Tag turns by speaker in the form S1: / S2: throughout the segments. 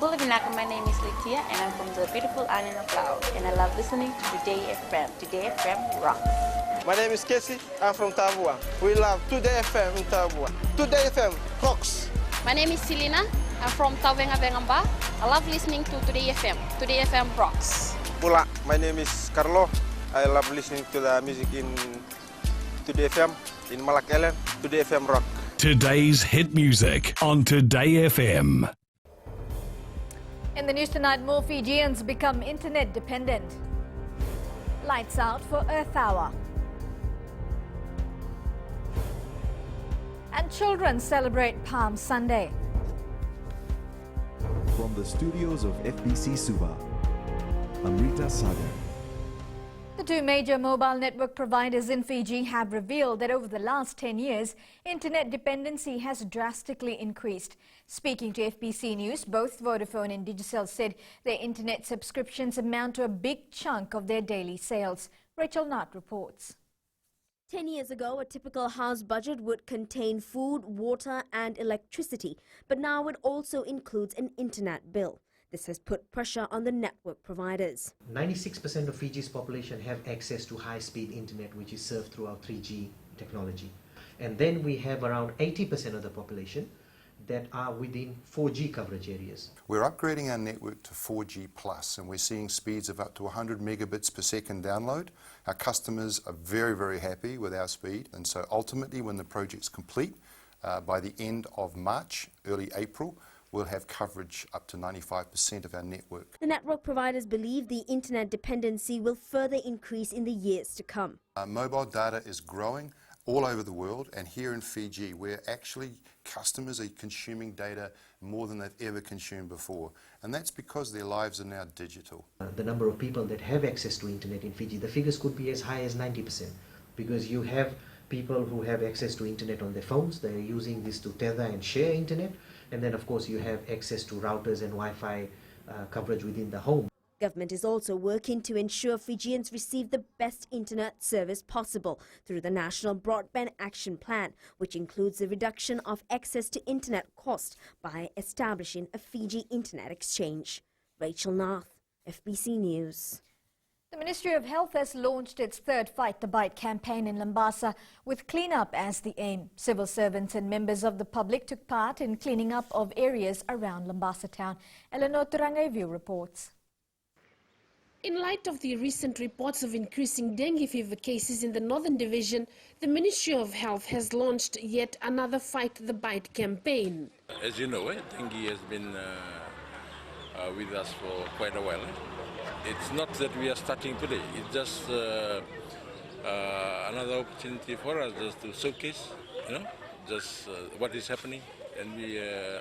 S1: Bulabinaka, my name is Litia and I'm from the beautiful island of Laos and I love listening to Today FM. Today FM rocks.
S2: My name is Casey, I'm from Tavua. We love Today FM in Tavua. Today FM rocks.
S3: My name is Selena, I'm from Tawenga Vengamba. I love listening to Today FM. Today FM rocks.
S2: Pula, my name is Carlo. I love listening to the music in Today FM, in Malak Island. Today FM rock.
S4: Today's hit music on Today FM.
S5: In the news tonight, more Fijians become internet dependent. Lights out for Earth Hour. And children celebrate Palm Sunday.
S6: From the studios of FBC Suva, Amrita Sagar.
S5: The two major mobile network providers in Fiji have revealed that over the last 10 years, internet dependency has drastically increased. Speaking to FBC News, both Vodafone and Digicel said their internet subscriptions amount to a big chunk of their daily sales. Rachel Knott reports.
S7: 10 years ago, a typical house budget would contain food, water and electricity, but now it also includes an internet bill. This has put pressure on the network providers.
S8: 96% of Fiji's population have access to high-speed internet, which is served through our 3G technology. And then we have around 80% of the population that are within 4G coverage areas.
S9: We're upgrading our network to 4G plus, and we're seeing speeds of up to 100 megabits per second download. Our customers are very, very happy with our speed, and so ultimately when the project's complete, by the end of March, early April, we'll have coverage up to 95% of our network.
S7: The network providers believe the internet dependency will further increase in the years to come.
S9: Mobile data is growing all over the world, and here in Fiji, where actually customers are consuming data more than they've ever consumed before. And that's because their lives are now digital.
S8: The number of people that have access to internet in Fiji, the figures could be as high as 90%, because you have people who have access to internet on their phones. They're using this to tether and share internet. And then, of course, you have access to routers and Wi-Fi coverage within the home.
S7: Government is also working to ensure Fijians receive the best internet service possible through the National Broadband Action Plan, which includes the reduction of access to internet cost by establishing a Fiji Internet Exchange. Rachel Narth, FBC News.
S5: The Ministry of Health has launched its third Fight the Bite campaign in Lambasa with clean-up as the aim. Civil servants and members of the public took part in cleaning up of areas around Lambasa town. Eleanor Turangaivu reports.
S10: In light of the recent reports of increasing dengue fever cases in the Northern Division, the Ministry of Health has launched yet another Fight the Bite campaign.
S11: As you know, dengue has been with us for quite a while. It's not that we are starting today, it's just another opportunity for us just to showcase, just what is happening. And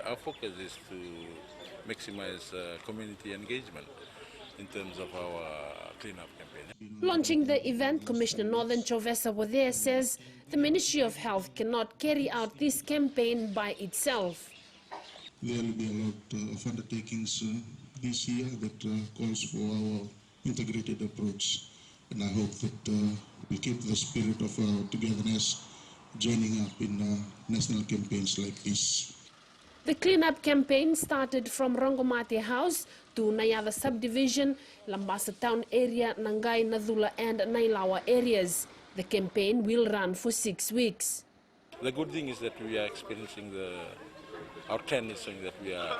S11: our focus is to maximize community engagement in terms of our cleanup campaign.
S10: Launching the event, Commissioner Northern Chovesa Wadea says the Ministry of Health cannot carry out this campaign by itself.
S12: There will be a lot of undertakings this year that calls for our integrated approach, and I hope that we keep the spirit of togetherness, joining up in national campaigns like this.
S10: The cleanup campaign started from Rongomate House to Nayada Subdivision, Lambasa Town area, Nangai, Nadula and Nailawa areas. The campaign will run for 6 weeks.
S11: The good thing is that we are experiencing our trend is showing that we are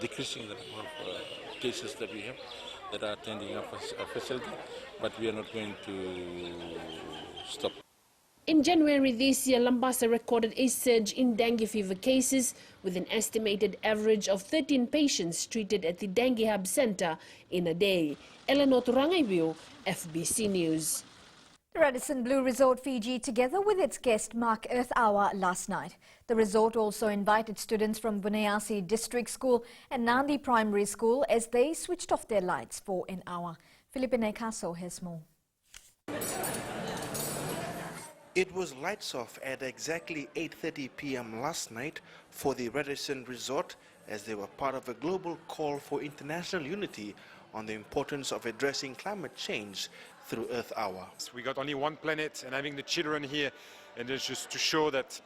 S11: decreasing the number of cases that we have that are attending our facility, but we are not going to stop.
S10: In January this year, Lambasa recorded a surge in dengue fever cases with an estimated average of 13 patients treated at the Dengue Hub Center in a day. Eleanor Turangaivu, FBC News.
S5: The Radisson Blu Resort Fiji, together with its guest, marked Earth Hour last night. The resort also invited students from Vuneasi District School and Nandi Primary School as they switched off their lights for an hour. Philippine Caso has more.
S13: It was lights off at exactly 8:30 p.m. last night for the Radisson Resort as they were part of a global call for international unity on the importance of addressing climate change through Earth Hour.
S14: We got only one planet, and having the children here, and it's just to show that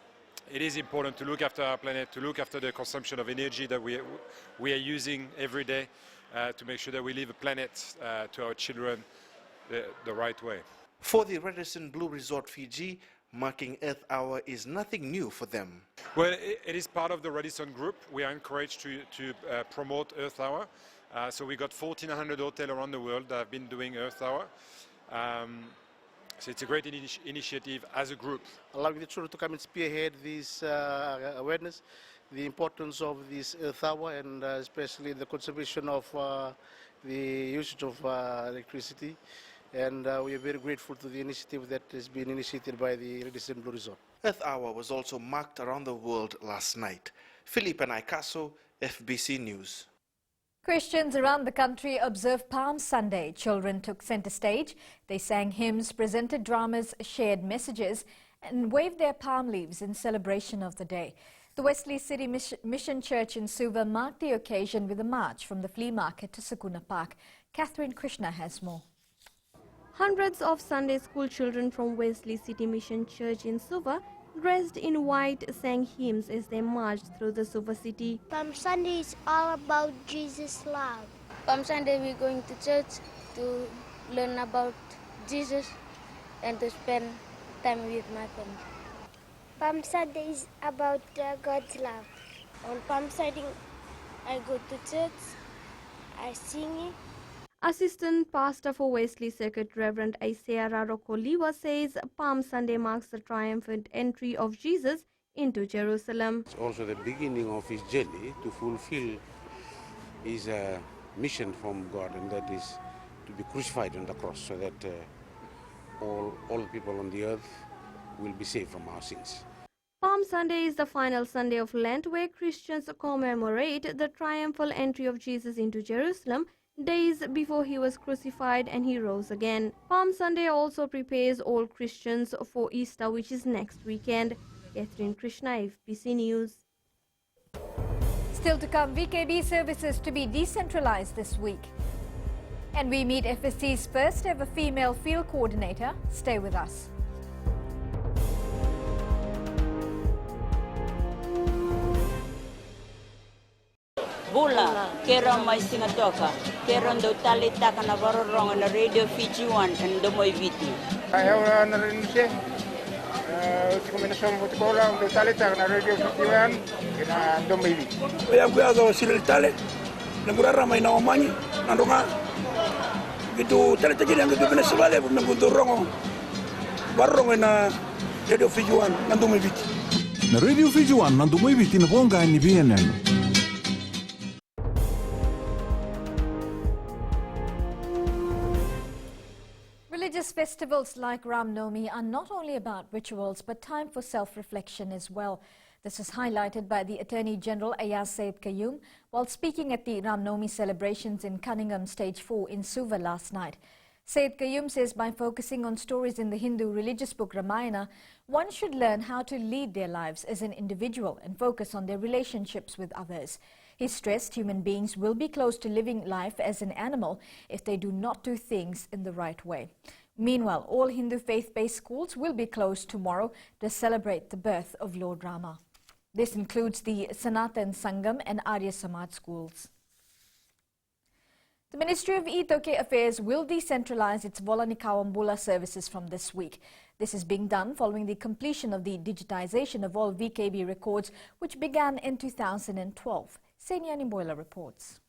S14: it is important to look after our planet, to look after the consumption of energy that we are using every day, to make sure that we leave a planet to our children the right way.
S13: For the Radisson Blu Resort Fiji, marking Earth Hour is nothing new for them.
S14: Well, it is part of the Radisson Group. We are encouraged to promote Earth Hour. So we got 1,400 hotels around the world that have been doing Earth Hour. So it's a great initiative as a group.
S15: Allowing the children to come and spearhead this awareness, the importance of this Earth Hour, and especially the conservation of the usage of electricity. And we are very grateful to the initiative that has been initiated by the Radisson Blu Resort.
S13: Earth Hour was also marked around the world last night. Philippe Naikaso, FBC News.
S5: Christians around the country observed Palm Sunday. Children took center stage. They sang hymns, presented dramas, shared messages, and waved their palm leaves in celebration of the day. The Wesley City Mission Church in Suva marked the occasion with a march from the flea market to Sakuna Park. Catherine Krishna has more.
S16: Hundreds of Sunday school children from Wesley City Mission Church in Suva, dressed in white, sang hymns as they marched through the Suva city.
S17: Palm Sunday is all about Jesus' love.
S18: Palm Sunday we're going to church to learn about Jesus and to spend time with my family.
S17: Palm Sunday is about God's love.
S18: On Palm Sunday I go to church, I sing.
S16: Assistant Pastor for Wesley Circuit Reverend Isaiah Rarokoliwa says Palm Sunday marks the triumphant entry of Jesus into Jerusalem.
S19: It's also the beginning of his journey to fulfill his mission from God, and that is to be crucified on the cross so that all people on the earth will be saved from our sins.
S16: Palm Sunday is the final Sunday of Lent, where Christians commemorate the triumphal entry of Jesus into Jerusalem days before he was crucified and he rose again. Palm Sunday also prepares all Christians for Easter, which is next weekend. Catherine Krishna, FBC News.
S5: Still to come, VKB services to be decentralized this week. And we meet FSC's first ever female field coordinator. Stay with us.
S20: Bula, kera mai singatoka, kera ndo talita kana varorong na Radio Fiji 1 and Domoy Viti.
S21: Ayaw na rin siya. Kombinasyon mo tikola ndo talita na Radio Fiji 1 kina Domoy Viti.
S22: Kaya kuyaga sila talit, naguraramay na omani, nandunga. Gitu talita gini ang gitu pinasabali, nagundurong varorong na Radio Fiji 1 na Domoy Viti.
S23: Na Radio Fiji 1 na Domoy Viti na bonga ni BNN.
S5: Religious festivals like Ram Navami are not only about rituals but time for self-reflection as well. This is highlighted by the Attorney General Ayaz Said Qayyum while speaking at the Ram Navami celebrations in Cunningham Stage 4 in Suva last night. Said Qayyum says by focusing on stories in the Hindu religious book Ramayana, one should learn how to lead their lives as an individual and focus on their relationships with others. He stressed human beings will be close to living life as an animal if they do not do things in the right way. Meanwhile, all Hindu faith-based schools will be closed tomorrow to celebrate the birth of Lord Rama. This includes the Sanatan Sangam and Arya Samaj schools. The Ministry of Itoke Affairs will decentralize its Volanikawambula services from this week. This is being done following the completion of the digitization of all VKB records, which began in 2012. Senyani Boyla reports.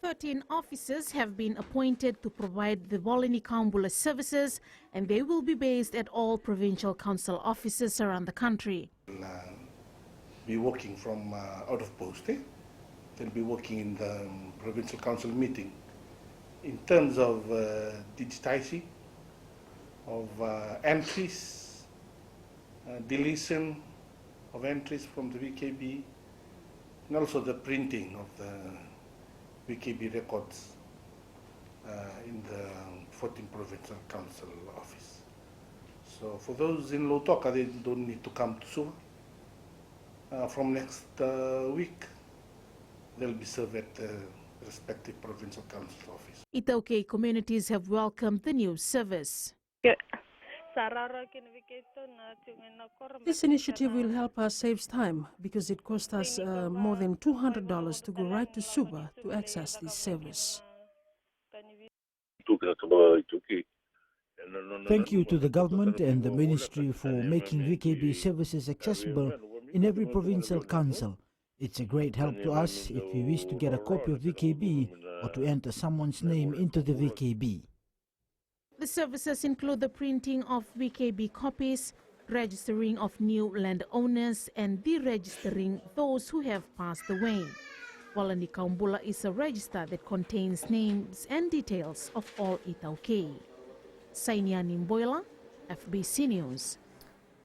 S24: 13 officers have been appointed to provide the Volanikawambula services, and they will be based at all provincial council offices around the country.
S25: Be working from out of post. They'll be working in the provincial council meeting. In terms of digitizing of entries, deletion of entries from the VKB, and also the printing of the VKB records in the 14 provincial council office. So for those in Lautoka, they don't need to come to Suva. From next week, they'll be served at the respective provincial council office.
S24: Itoke communities have welcomed the new service.
S1: This initiative will help us save time because it cost us more than $200 to go right to Suba to access this service.
S2: Thank you to the government and the ministry for making VKB services accessible in every provincial council. It's a great help to us if we wish to get a copy of VKB or to enter someone's name into the VKB.
S24: The services include the printing of VKB copies, registering of new landowners, and deregistering those who have passed away. Walani Kaumbula is a register that contains names and details of all Itauke. Sainiani Mboila, FBC News.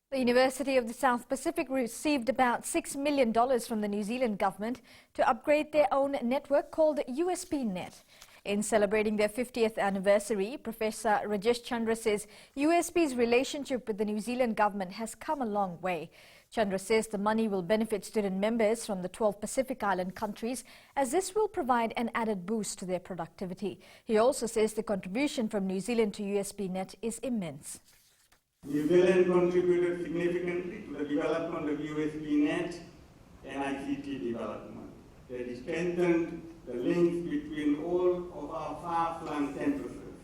S5: The University of the South Pacific received about $6 million from the New Zealand government to upgrade their own network called USPNet. In celebrating their 50th anniversary, Professor Rajesh Chandra says USP's relationship with the New Zealand government has come a long way. Chandra says the money will benefit student members from the 12 Pacific Island countries, as this will provide an added boost to their productivity. He also says the contribution from New Zealand to USPNet is immense.
S3: New Zealand contributed significantly to the development of USPNet and ICT development. They strengthened the links between all of our far-flung campuses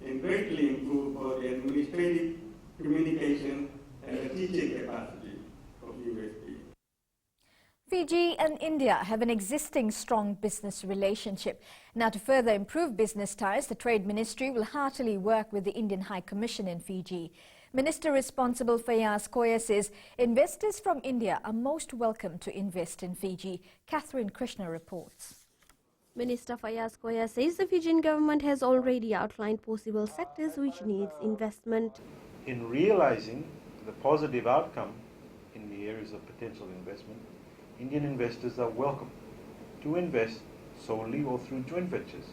S3: and greatly improved both the administrative, communication and the teaching capacity of USP.
S5: Fiji and India have an existing strong business relationship. Now, to further improve business ties, the Trade Ministry will heartily work with the Indian High Commission in Fiji. Minister responsible Fayaz Koya says investors from India are most welcome to invest in Fiji. Catherine Krishna reports.
S16: Minister Fayaz Koya says the Fijian government has already outlined possible sectors which needs investment.
S4: In realizing the positive outcome in the areas of potential investment, Indian investors are welcome to invest solely or through joint ventures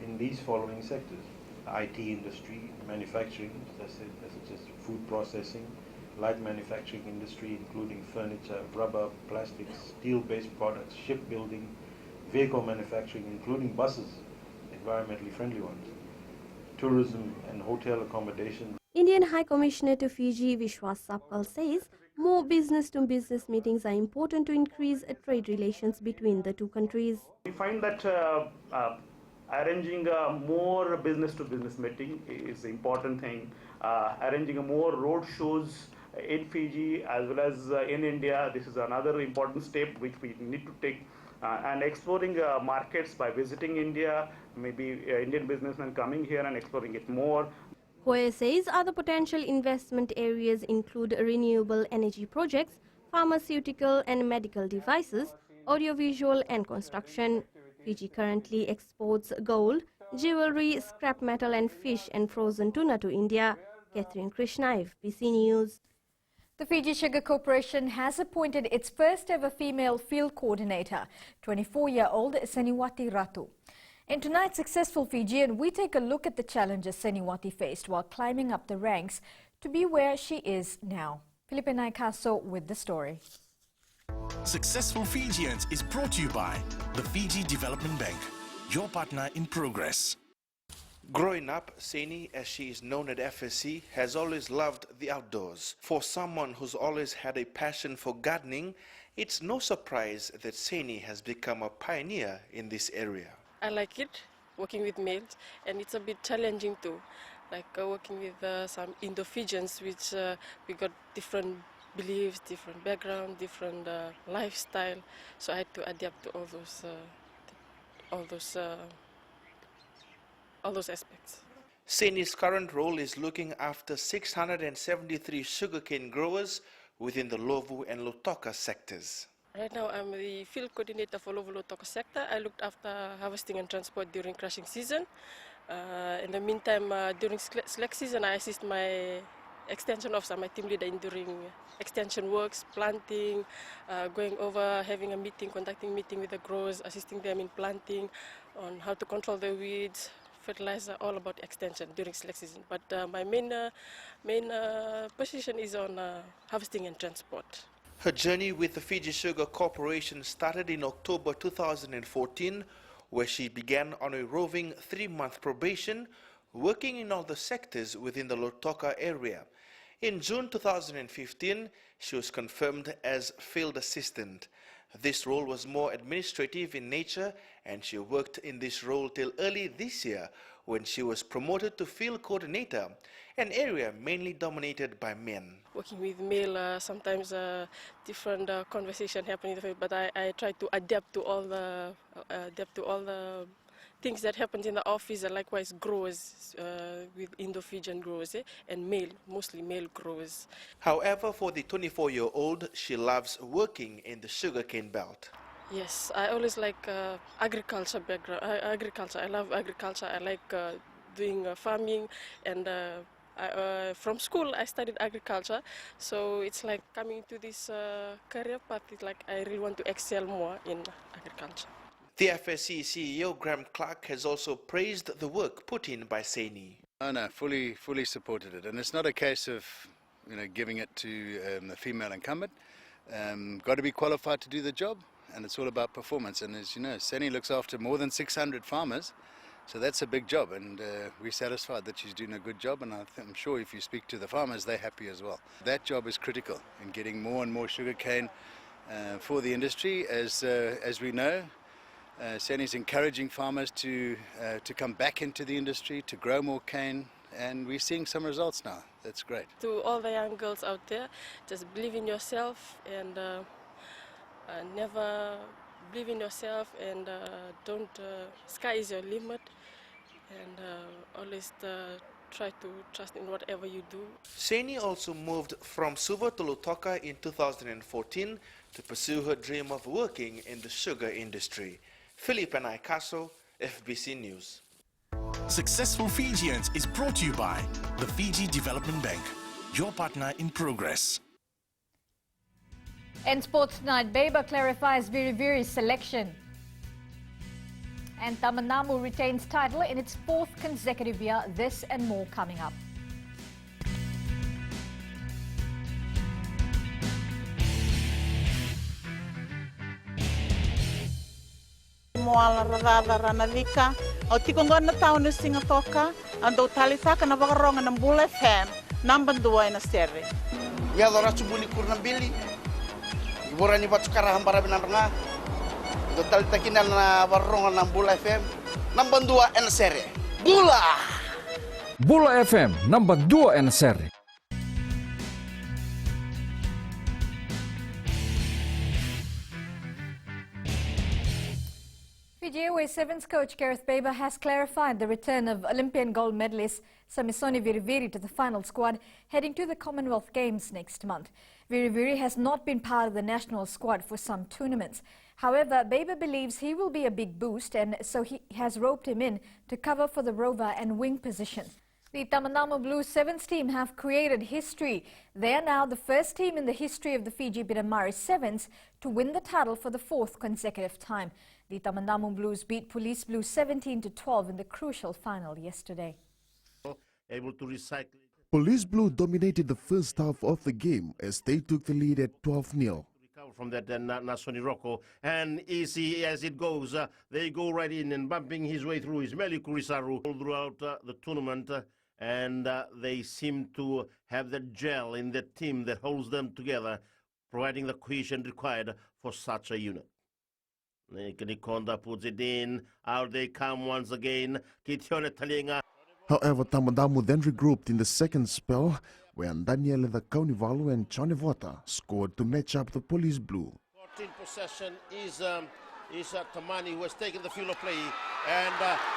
S4: in these following sectors: the IT industry, manufacturing, such as food processing, light manufacturing industry, including furniture, rubber, plastics, steel-based products, shipbuilding, vehicle manufacturing, including buses, environmentally friendly ones, tourism and hotel accommodation.
S16: Indian High Commissioner to Fiji, Vishwas Sapkal, says more business-to-business meetings are important to increase trade relations between the two countries.
S6: We find that arranging more business-to-business meeting is an important thing. Arranging more road shows in Fiji as well as in India, this is another important step which we need to take. And exploring markets by visiting India, maybe Indian businessmen coming here and exploring it more.
S16: Koya says other potential investment areas include renewable energy projects, pharmaceutical and medical devices, audiovisual and construction. Fiji currently exports gold, jewelry, scrap metal and fish and frozen tuna to India. Catherine Krishna, FBC News.
S5: The Fiji Sugar Corporation has appointed its first ever female field coordinator, 24-year-old Seniwati Ratu. In tonight's Successful Fijian, we take a look at the challenges Seniwati faced while climbing up the ranks to be where she is now. Felipe Naikaso with the story.
S26: Successful Fijians is brought to you by the Fiji Development Bank, your partner in progress.
S13: Growing up, Seni, as she is known at FSC, has always loved the outdoors. For someone who's always had a passion for gardening, it's no surprise that Seni has become a pioneer in this area.
S27: I like it, working with males, and it's a bit challenging too. Like working with some Indo-Fijians, which we got different beliefs, different background, different lifestyle. So I had to adapt to all those aspects.
S13: Seni's current role is looking after 673 sugarcane growers within the Lovu and Lautoka sectors.
S27: Right now I'm the field coordinator for Lovu Lautoka sector. I looked after harvesting and transport during crushing season. In the meantime, during slack season, I assist my extension officer, my team leader, in during extension works, planting, going over, having a meeting, conducting meeting with the growers, assisting them in planting, on how to control the weeds, fertilizer, all about extension during slack season. But my main position is on harvesting and transport.
S13: Her journey with the Fiji Sugar Corporation started in October 2014, where she began on a roving 3-month probation working in all the sectors within the Lautoka area. In June 2015, she was confirmed as field assistant. This role was more administrative in nature, and she worked in this role till early this year when she was promoted to field coordinator, an area mainly dominated by men.
S27: Working with male, sometimes different conversation happen in the field, but I try to adapt to all the things that happens in the office, and likewise growers with Indo-Fijian growers and mostly male growers.
S13: However, for the 24-year-old, she loves working in the sugarcane belt.
S27: Yes, I always like agriculture background. I love agriculture. I like doing farming, and from school I studied agriculture. So it's like coming to this career path. It's like I really want to excel more in agriculture.
S13: The FSC CEO Graham Clark has also praised the work put in by Saini.
S7: No, fully supported it, and it's not a case of giving it to the female incumbent. Got to be qualified to do the job, and it's all about performance. And as you know, Saini looks after more than 600 farmers, so that's a big job, and we're satisfied that she's doing a good job, and I'm sure if you speak to the farmers, they're happy as well. That job is critical in getting more and more sugarcane for the industry. As we know, Saini's encouraging farmers to come back into the industry, to grow more cane, and we're seeing some results now. That's great.
S27: To all the young girls out there, just believe in yourself, and never believe in yourself, and don't, sky is your limit, and always try to trust in whatever you do.
S13: Saini also moved from Suva to Lautoka in 2014 to pursue her dream of working in the sugar industry. Philip Naikaso, FBC News.
S26: Successful Fijians is brought to you by the Fiji Development Bank, your partner in progress.
S5: In sports tonight, Beba clarifies Viriviri's selection. And Tamanamu retains title in its 4th consecutive year. This and more coming up.
S8: Moala radada ranalika au tikongona tauna Singatoka ando talitaka na vakaronga ng Bula FM number 2 na serre.
S9: Ya dora chubuni kurnambili. Ibora ni patukara hambara binaranga. Do talitaki na vakaronga ng Bula FM number 2 na serre. Bula!
S10: Bula FM number 2 na serre.
S5: Fiji Airways Sevens coach Gareth Beba has clarified the return of Olympian gold medalist Samisoni Viriviri to the final squad heading to the Commonwealth Games next month. Viriviri has not been part of the national squad for some tournaments. However, Beba believes he will be a big boost, and so he has roped him in to cover for the rover and wing position. The Tamanamu Blues Sevens team have created history. They are now the first team in the history of the Fiji Bidamari Sevens to win the title for the 4th consecutive time. The Tamanamu Blues beat Police Blues 17-12 in the crucial final yesterday.
S11: Able to recycle.
S12: Police Blue dominated the first half of the game as they took the lead at 12-0.
S11: From that Nasoni Rocco, and easy as it goes, they go right in and bumping his way through his Meli Kurisaru throughout the tournament, and they seem to have the gel in the team that holds them together, providing the cohesion required for such a unit. Nikonda puts it in, out they come once again.
S12: However, Tamanamu then regrouped in the second spell when Daniel the Kaunivalu and Johnny Vota scored to match up the Police Blue.
S11: 14 possession is Tamani, who has taken the field of play, and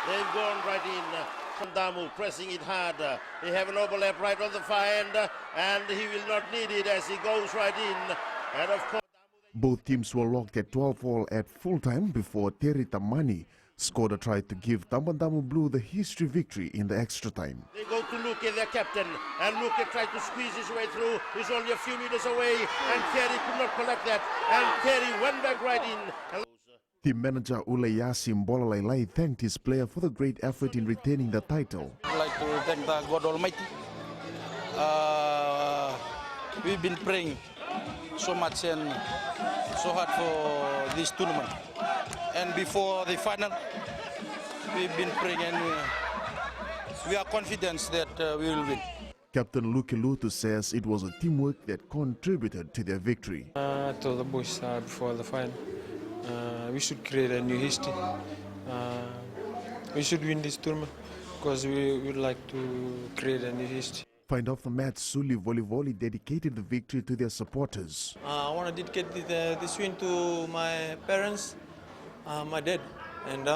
S11: they've gone right in. Tamanamu pressing it hard. They have an overlap right on the far end, and he will not need it as he goes right in. And of course,
S12: both teams were locked at 12-all at full-time before Terry Tamani scored a try to give Tamanamu Blue the history victory in the extra time.
S11: They go to Luke, their captain, and Luke tried to squeeze his way through. He's only a few meters away, and Terry could not collect that, and Terry went back right in.
S12: Team manager Ulayasi Mbolalalai thanked his player for the great effort in retaining the title.
S14: I'd like to thank the God Almighty. We've been praying so much and so hard for this tournament. And before the final, we've been praying, and we are confident that we will win.
S12: Captain Luke Lutu says it was a teamwork that contributed to their victory.
S15: I told the boys before the final, we should create a new history. We should win this tournament because we would like to create a new history.
S12: Find off the match, Suli Volivoli dedicated the victory to their supporters.
S15: I want to dedicate this win to my parents, my dad, and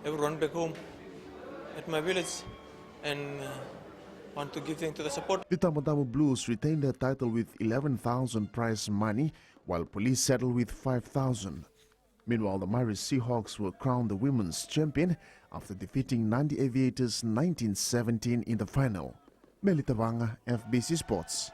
S15: everyone back home at my village, and want to give thanks to the support.
S12: The Tamu Blues retained their title with 11,000 prize money, while Police settled with 5,000. Meanwhile, the Murray Seahawks were crowned the women's champion after defeating Nandi Aviators 1917 in the final. Melita Vanga, FBC Sports.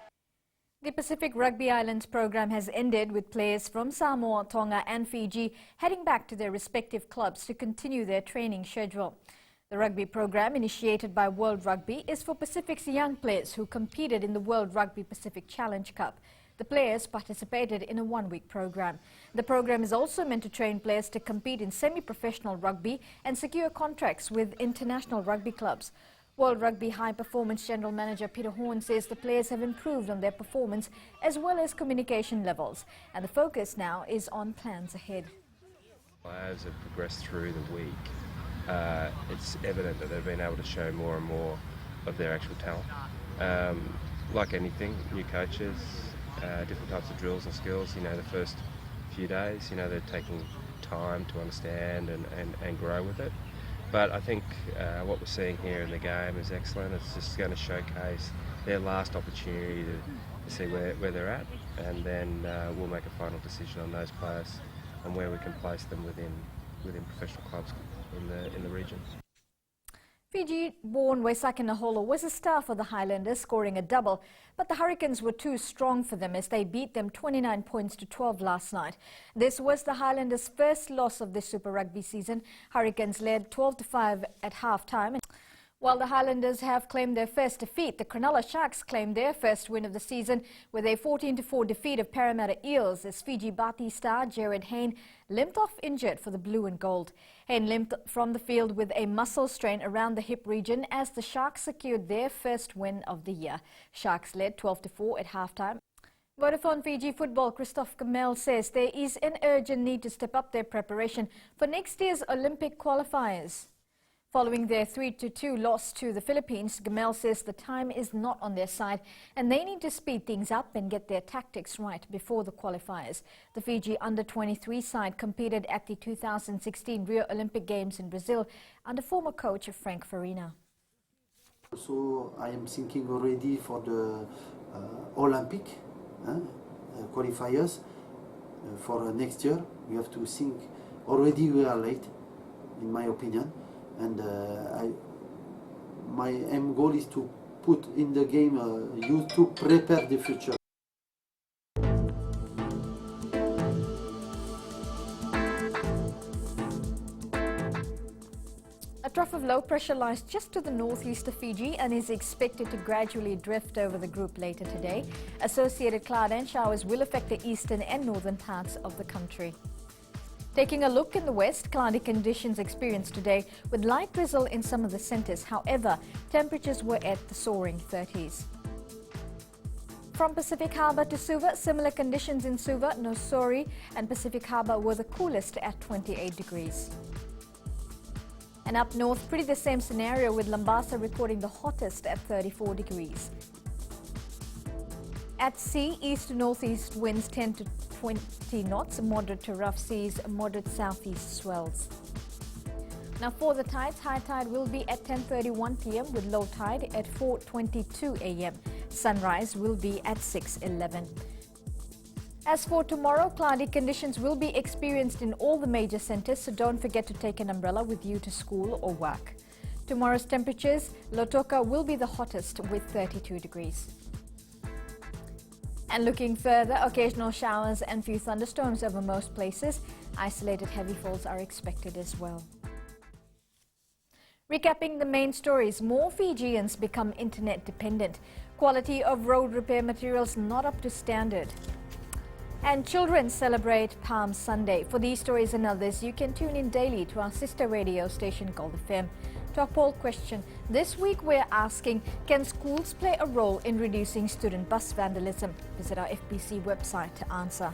S5: The Pacific Rugby Islands program has ended, with players from Samoa, Tonga and Fiji heading back to their respective clubs to continue their training schedule. The rugby program, initiated by World Rugby, is for Pacific's young players who competed in the World Rugby Pacific Challenge Cup. The players participated in a one-week program. The program is also meant to train players to compete in semi-professional rugby and secure contracts with international rugby clubs. World Rugby High Performance General Manager Peter Horn says the players have improved on their performance as well as communication levels, and the focus now is on plans ahead.
S17: As have progressed through the week, it's evident that they've been able to show more and more of their actual talent. Like anything, new coaches, different types of drills and skills, the first few days, they're taking time to understand and grow with it. But I think what we're seeing here in the game is excellent. It's just going to showcase their last opportunity to see where they're at, and then we'll make a final decision on those players and where we can place them within professional clubs in the region.
S5: Fiji-born Waisake Naholo was a star for the Highlanders, scoring a double, but the Hurricanes were too strong for them as they beat them 29 points to 12 last night. This was the Highlanders' first loss of the Super Rugby season. Hurricanes led 12-5 at half-time. While the Highlanders have claimed their first defeat, the Cronulla Sharks claimed their first win of the season with a 14-4 defeat of Parramatta Eels as Fiji Bati star Jared Hayne limped off injured for the blue and gold. Hayne limped from the field with a muscle strain around the hip region as the Sharks secured their first win of the year. Sharks led 12-4 at halftime. Vodafone Fiji football Christophe Gamel says there is an urgent need to step up their preparation for next year's Olympic qualifiers. Following their 3-2 loss to the Philippines, Gamel says the time is not on their side and they need to speed things up and get their tactics right before the qualifiers. The Fiji under-23 side competed at the 2016 Rio Olympic Games in Brazil under former coach Frank Farina.
S18: So I am thinking already for the Olympic qualifiers for next year. We have to think, already we are late, in my opinion. And my aim goal is to put in the game youth to prepare the future.
S5: A trough of low pressure lies just to the northeast of Fiji and is expected to gradually drift over the group later today. Associated cloud and showers will affect the eastern and northern parts of the country. Taking a look in the west, cloudy conditions experienced today with light drizzle in some of the centres. However, temperatures were at the soaring 30s. From Pacific Harbour to Suva, similar conditions in Suva, Nosori and Pacific Harbour were the coolest at 28 degrees. And up north, pretty the same scenario with Lambasa recording the hottest at 34 degrees. At sea, east to northeast winds 10 to 20 knots, moderate to rough seas, moderate southeast swells. Now for the tides, high tide will be at 10:31 p.m. with low tide at 4:22 a.m. Sunrise will be at 6:11. As for tomorrow, cloudy conditions will be experienced in all the major centres, so don't forget to take an umbrella with you to school or work. Tomorrow's temperatures, Lautoka will be the hottest with 32 degrees. And looking further, occasional showers and few thunderstorms over most places. Isolated heavy falls are expected as well. Recapping the main stories, more Fijians become internet dependent. Quality of road repair materials not up to standard. And children celebrate Palm Sunday. For these stories and others, you can tune in daily to our sister radio station Gold FM. To our poll question, this week we're asking, can schools play a role in reducing student bus vandalism? Visit our FBC website to answer.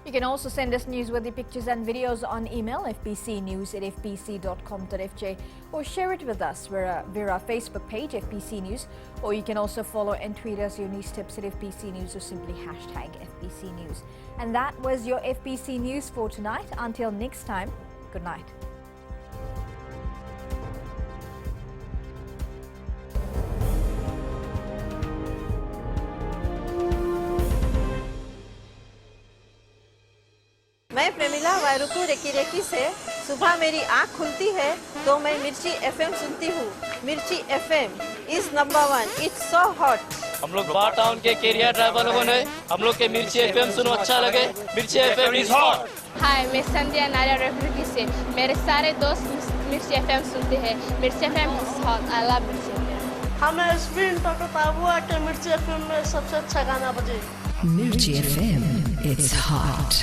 S5: You can also send us newsworthy pictures and videos on email, fbcnews@fbc.com.fj, or share it with us via our Facebook page, FBC News, or you can also follow and tweet us your news tips at FBC News or simply hashtag FBC News. And that was your FBC News for tonight. Until next time, good night.
S1: मैं Premila वायरुकू recce recce से सुबह मेरी आँख खुलती है तो मैं मिर्ची FM सुनती हूँ। मिर्ची FM is number 1. It's so hot.
S19: हम लोग बार टाउन के कैरियर ड्राइवर लोगों ने हम लोग के मिर्ची FM सुनो अच्छा लगे। मिर्ची FM is hot.
S20: हाय, मैं संध्या नारिया रेकी से मेरे सारे दोस्त मिर्ची FM सुनते हैं। मिर्ची FM is hot. I love मिर्ची FM.
S21: हमें स्पिन टोटो ताबुआ के मिर्ची FM में सबसे अच्छा गाना बजे।
S22: Mirchi FM, it's hot.